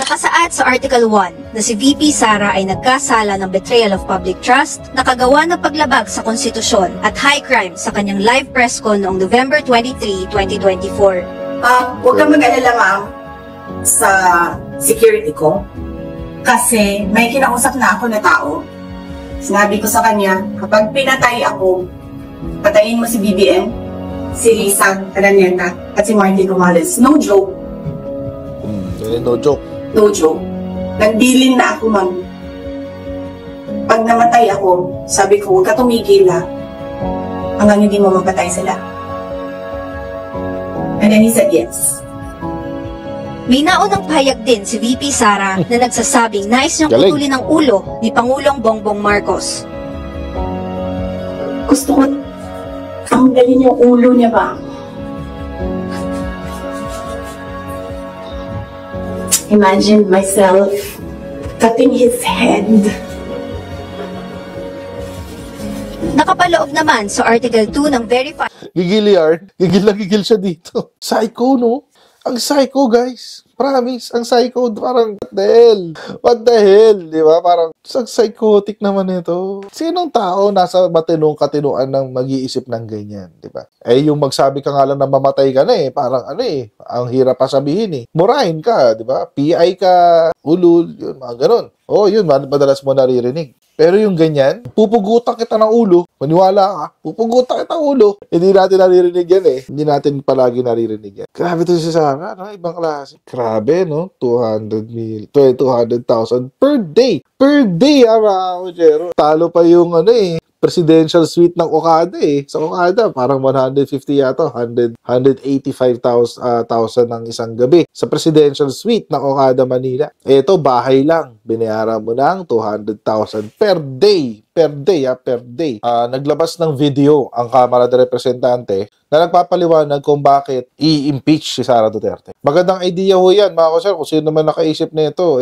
Nakasaad sa Article 1 na si VP Sara ay nagkasala ng betrayal of public trust, nakagawa ng paglabag sa konstitusyon at high crime sa kanyang live press con noong November 23, 2024. Huwag kang mag-alala, ma'am, sa security ko. Kasi may kinausap na ako na tao. Sinabi ko sa kanya, kapag pinatay ako, patayin mo si BBM, si Lisa Araneta, at si Martin Romales. No joke. No joke. No joke. Nagdilin na ako, ma'am. Pag namatay ako, sabi ko, huwag ka tumigil, hanggang hindi mo mapatay sila. And then he said yes. May naunang pahayag din si VP Sara na nagsasabing nais niyang putulin ang ulo ni Pangulong Bongbong Marcos. Gusto ko tanggalin yung ulo niya ba? Imagine myself cutting his head. Nakapaloob naman sa Article 2 ng Verified. Gigil yarn. Gigil na gigil siya dito. Psycho, no? Ang psycho, guys. Promise, ang psycho, parang, what the hell? What the hell? Di ba? Parang, psychotic naman ito. Sinong tao nasa matinong katinuan ng mag-iisip ng ganyan? Di ba? Eh, yung magsabi ka nga lang na mamatay ka na parang ang hirap pa sabihin Murahin ka, di ba? PI ka, ulul, yun, mga ganun. Oh, yun, madalas mo naririnig. Pero yung ganyan, pupugutan kita ng ulo. Maniwala ka, pupugutan kita ng ulo. Hindi natin naririnig yan Hindi natin palagi naririnig yan. Grabe to si Sara, no? Ibang klase. Grabe, no? 200,000 per day. Per day, mga kuchero. Talo pa yung presidential suite ng Okada Sa Okada, parang 150 yata, 185,000 ng isang gabi. Sa presidential suite ng Okada, Manila. Ito, bahay lang. Binayaran mo ng 200,000 per day. Per day, per day. Naglabas ng video ang Kamara de Representante na nagpapaliwanag kung bakit i-impeach si Sara Duterte. Magandang idea ho yan, mga kusir. Kung sino naman nakaisip na ito,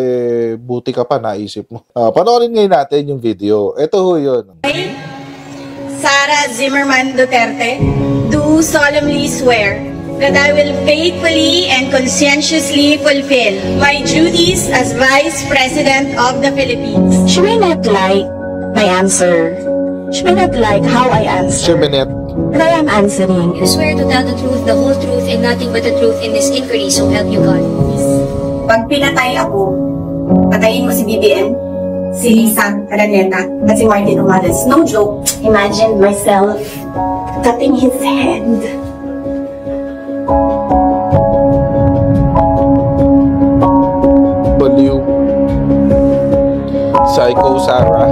buti ka pa naisip mo. Panoorin ngayon natin yung video. Ito ho yun. Sara Zimmerman Duterte, do solemnly swear that I will faithfully and conscientiously fulfill my duties as Vice President of the Philippines. She may not like my answer. She may not like how I answer. But I am answering. You swear to tell the truth, the whole truth, and nothing but the truth in this inquiry, so help you God. Pag pinatay ako, patayin mo si BBM, si Lisa Araneta, at si Martin Romales. No joke. Imagine myself cutting his head. Baliw. Psycho Sara.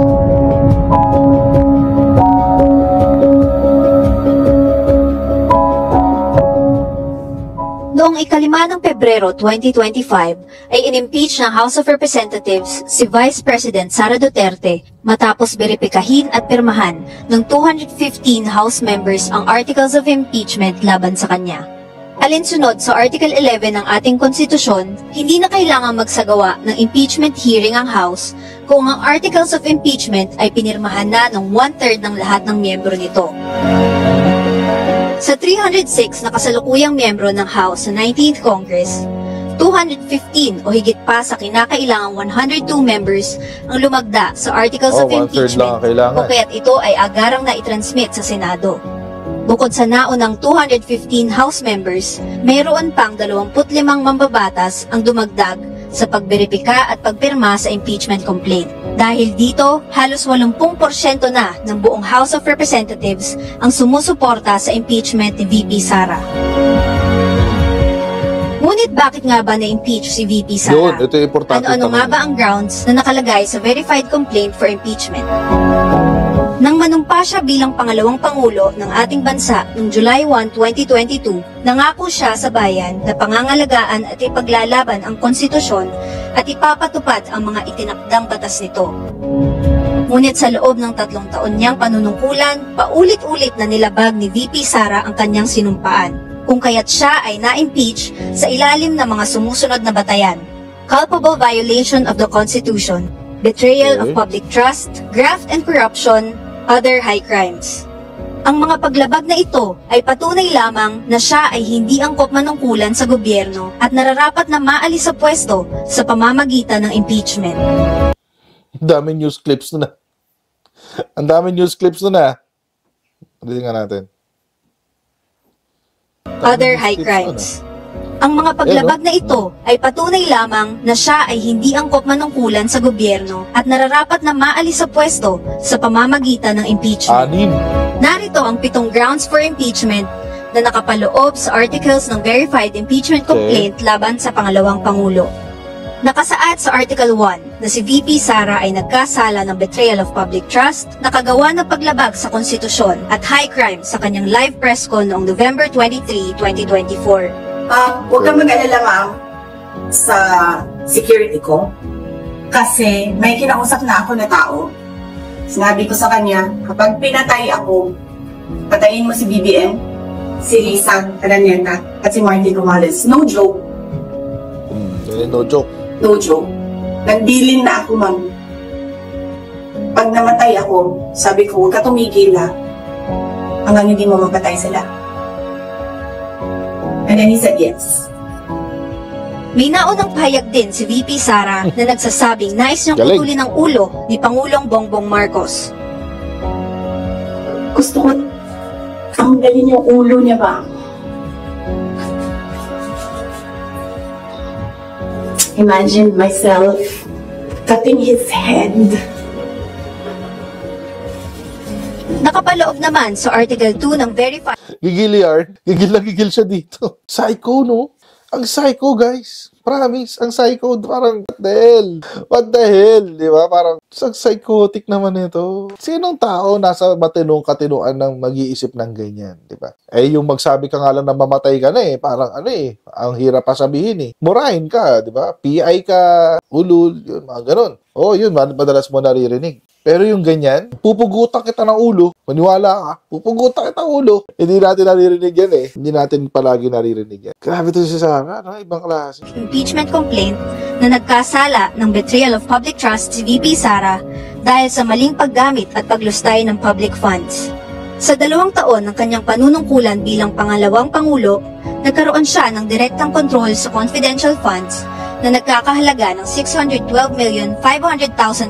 Noong ikalima ng Pebrero 2025 ay inimpeach ng House of Representatives si Vice President Sara Duterte matapos beripikahin at pirmahan ng 215 House members ang Articles of Impeachment laban sa kanya. Alinsunod sa Article 11 ng ating konstitusyon, hindi na kailangang magsagawa ng impeachment hearing ang House kung ang Articles of Impeachment ay pinirmahan na ng 1/3 ng lahat ng miyembro nito. Sa 306 na kasalukuyang miyembro ng House sa 19th Congress, 215 o higit pa sa kinakailangang 102 members ang lumagda sa Articles of Impeachment o kaya't ito ay agarang na itransmit sa Senado. Bukod sa naunang 215 House members, mayroon pang 25 mambabatas ang dumagdag sa pagberipika at pagpirma sa impeachment complaint. Dahil dito, halos 80% na ng buong House of Representatives ang sumusuporta sa impeachment ni VP Sara. Ngunit bakit nga ba na-impeach si VP Sara? Yun, ito importante. Ano-ano nga ba ang grounds na nakalagay sa verified complaint for impeachment? Nang manumpa siya bilang pangalawang pangulo ng ating bansa noong July 1, 2022, nangako siya sa bayan na pangangalagaan at ipaglalaban ang konstitusyon at ipapatupad ang mga itinakdang batas nito. Ngunit sa loob ng 3 taon niyang panunungkulan, paulit-ulit na nilabag ni VP Sara ang kanyang sinumpaan, kung kaya't siya ay na-impeach sa ilalim ng mga sumusunod na batayan: culpable violation of the Constitution, betrayal of public trust, graft and corruption, other high crimes. Ang mga paglabag na ito ay patunay lamang na siya ay hindi angkop manungkulan sa gobyerno at nararapat na maalis sa pwesto sa pamamagitan ng impeachment. Ang daming news clips na. Ang daming news clips na. Tingnan natin. Other high crimes. Ang mga paglabag na ito ay patunay lamang na siya ay hindi angkop manungkulan sa gobyerno at nararapat na maalis sa pwesto sa pamamagitan ng impeachment. 6. Narito ang 7 grounds for impeachment na nakapaloob sa articles ng verified impeachment complaint laban sa pangalawang Pangulo. Nakasaad sa Article 1 na si VP Sara ay nagkasala ng betrayal of public trust, nakagawa ng paglabag sa konstitusyon at high crime sa kanyang live press con noong November 23, 2024. Huwag kang mag-alala, ma'am, sa security ko. Kasi may kinausap na ako na tao. Sinabi ko sa kanya, kapag pinatay ako, patayin mo si BBM, si Risa Araneta, at si Martin Romales. No joke. No joke. No joke. Nagbilin na ako, ma'am. Pag namatay ako, sabi ko, huwag ka tumigil, ha, hanggang hindi mo mapatay sila. And then he said yes. May naunang pahayag din si VP Sara na nagsasabing nais niyang Galing. putulin ang ulo ni Pangulong Bongbong Marcos. Gusto ko tanggalin yung ulo niya ba? Imagine myself cutting his head. Nakapaloob naman sa Article 2 ng verified Gigil yarn. Gigil na gigil siya dito. Psycho, no? Ang psycho, guys. Promise. Ang psycho. Parang, what the hell? What the hell? Di ba? Parang, psychotic naman ito. Sinong tao nasa matinong katinuan ng mag-iisip ng ganyan? Di ba? Eh, yung magsabi ka nga lang na mamatay ka na eh. Parang, ang hirap pa sabihin eh. Murahin ka, di ba? PI ka, ulul, yun, mga ganun. Oh, yun, madalas mo naririnig. Pero yung ganyan, pupugutan kita ng ulo. Maniwala ka, pupugutan kita ng ulo. Hindi natin naririnig yan eh. Hindi natin palagi naririnig yan. Grabe to si Sara, no? Ibang klase. impeachment complaint na nagkasala ng betrayal of public trust si VP Sara dahil sa maling paggamit at paglustay ng public funds. Sa 2 taon ng kanyang panunungkulan bilang pangalawang Pangulo, nagkaroon siya ng direktang kontrol sa confidential funds na nagkakahalaga ng 612,500,000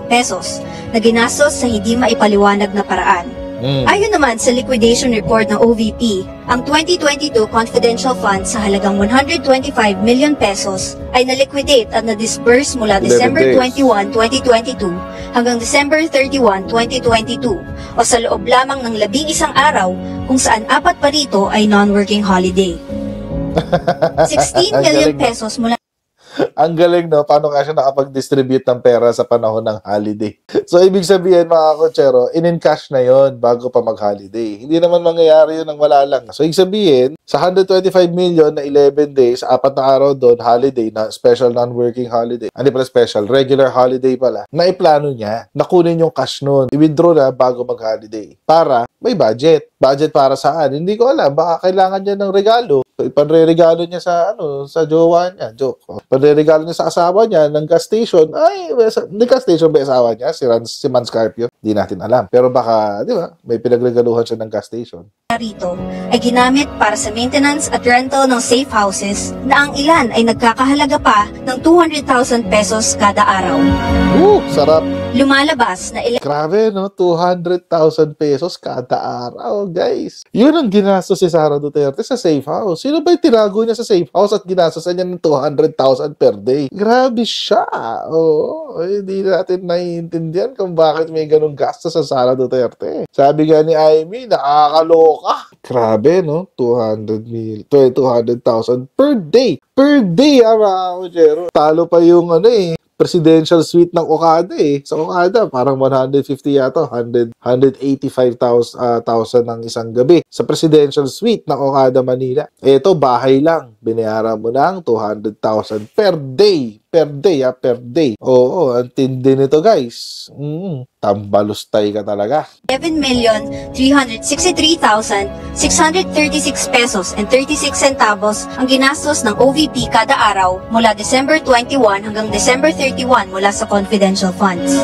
pesos na ginastos sa hindi maipaliwanag na paraan. Ayon naman sa liquidation report ng OVP, ang 2022 confidential funds sa halagang 125 million pesos ay na-liquidate at na-disburse mula December 21, 2022 hanggang December 31, 2022 o sa loob lamang ng 11 araw kung saan 4 pa rito ay non-working holiday. 16 million pesos mula Ang galing, no? Paano kaya siya nakapag-distribute ng pera sa panahon ng holiday? So, ibig sabihin, mga kotsero, in-encash na yon bago pa mag-holiday. Hindi naman mangyayari yun ng wala lang. So, ibig sabihin, sa 125 million na 11 days, 4 na araw doon, holiday, na special non-working holiday. Hindi pala special, regular holiday pala. Naiplano niya, nakunin yung cash noon. I-withdraw na bago mag-holiday. Para may budget. Budget para saan? Hindi ko alam. Baka kailangan niya ng regalo. Ipanre-regalo niya sa sa jowa niya. Joke. Ipanre-regalo niya sa asawa niya ng gas station. Ay, hindi gas station ba asawa niya? Si Man Scarpio? Hindi natin alam. Pero baka, di ba, may pinagregaluhan siya ng gas station. Rito ay ginamit para sa maintenance at rental ng safe houses na ang ilan ay nagkakahalaga pa ng 200,000 pesos kada araw. Sarap. Lumalabas na Grabe, no? 200,000 pesos kada araw, guys. Yun ang ginastos si Sara Duterte sa safe house. Sino ba yung tinago niya sa safe house at ginastos niya ng 200,000 per day? Grabe siya. Oo, hindi natin naiintindihan kung bakit may ganung gastos sa Sara Duterte. Sabi nga ni Amy, nakakaloka. Grabe, no? 200,000 per day. Per day, mga kutsero. Talo pa yung presidential suite ng Okada eh. Sa Okada, parang 150 yata, 185,000 ng isang gabi. Sa presidential suite ng Okada, Manila. Ito, bahay lang. Binayaran mo ng 200,000 per day. Per day, per day. Oo, ang tindi nito, guys. Tambalustay ka talaga. 11,363,636 pesos and 36 centavos ang ginastos ng OVP kada araw mula December 21 hanggang December 31 mula sa confidential funds.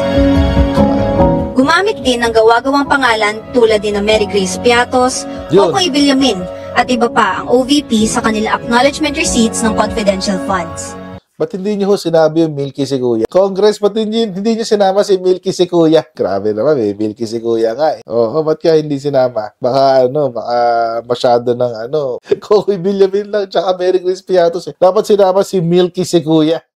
Gumamit din ng gawa-gawang pangalan tulad din ng Mary Grace Piatos, Yun. Kokoy Villamin, at iba pa ang OVP sa kanila acknowledgement receipts ng confidential funds. Ba't hindi niyo ho sinabi yung Milky si Kuya? Congress, ba't hindi niyo sinama si Milky si Kuya? Grabe naman, may Milky si Kuya nga eh. Oo, ba't kaya hindi sinama? Baka masyado ng Kokoy Villamin lang, tsaka Mary Grace Piatos eh. Dapat sinama si Milky si Kuya.